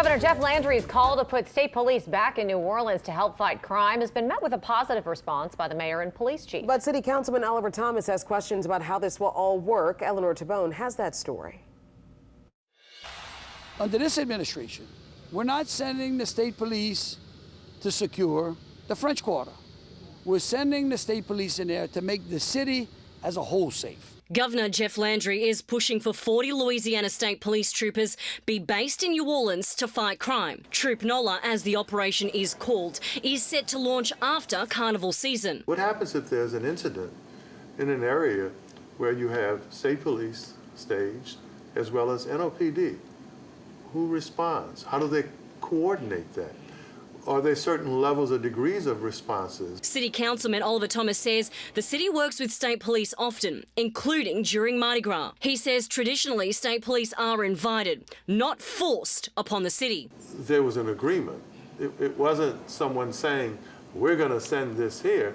Governor Jeff Landry's call to put state police back in New Orleans to help fight crime has been met with a positive response by the mayor and police chief. But City Councilman Oliver Thomas has questions about how this will all work. Eleanor Tabone has that story. Under this administration, we're not sending the state police to secure the French Quarter. We're sending the state police in there to make the city as a whole safe. Governor Jeff Landry is pushing for 40 Louisiana State Police troopers be based in New Orleans to fight crime. Troop NOLA, as the operation is called, is set to launch after Carnival season. What happens if there's an incident in an area where you have state police staged as well as NOPD? Who responds? How do they coordinate that? Are there certain levels or degrees of responses? City Councilman Oliver Thomas says the city works with state police often, including during Mardi Gras. He says traditionally state police are invited, not forced upon the city. There was an agreement. It wasn't someone saying, we're going to send this here.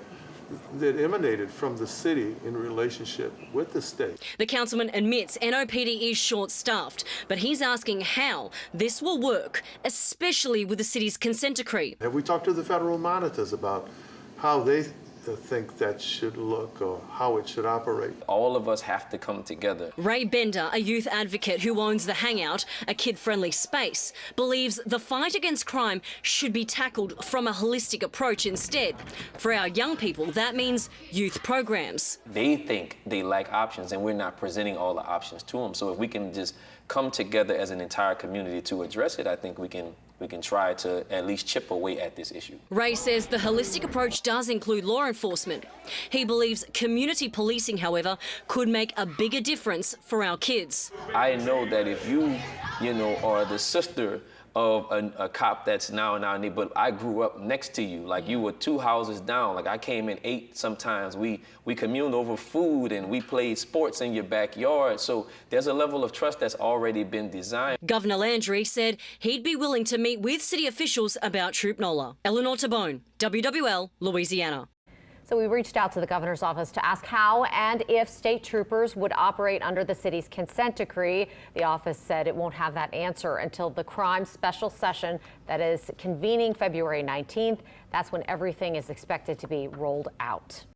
That emanated from the city in relationship with the state. The councilman admits NOPD is short-staffed, but he's asking how this will work, especially with the city's consent decree. Have we talked to the federal monitors about how they think that should look or how it should operate? All of us have to come together. Ray Bender, a youth advocate who owns The Hangout, a kid-friendly space, believes the fight against crime should be tackled from a holistic approach instead. For our young people, that means youth programs. They think they lack options, and we're not presenting all the options to them. So if we can just come together as an entire community to address it, I think we can try to at least chip away at this issue. Ray says the holistic approach does include law enforcement. He believes community policing, however, could make a bigger difference for our kids. I know that if you are the sister of a cop that's now in our neighborhood, I grew up next to you, like you were 2 houses down. Like I came and ate sometimes. We communed over food and we played sports in your backyard. So there's a level of trust that's already been designed. Governor Landry said he'd be willing to meet with city officials about Troop NOLA. Eleanor Tabone, WWL, Louisiana. So we reached out to the governor's office to ask how and if state troopers would operate under the city's consent decree. The office said it won't have that answer until the crime special session that is convening February 19th. That's when everything is expected to be rolled out.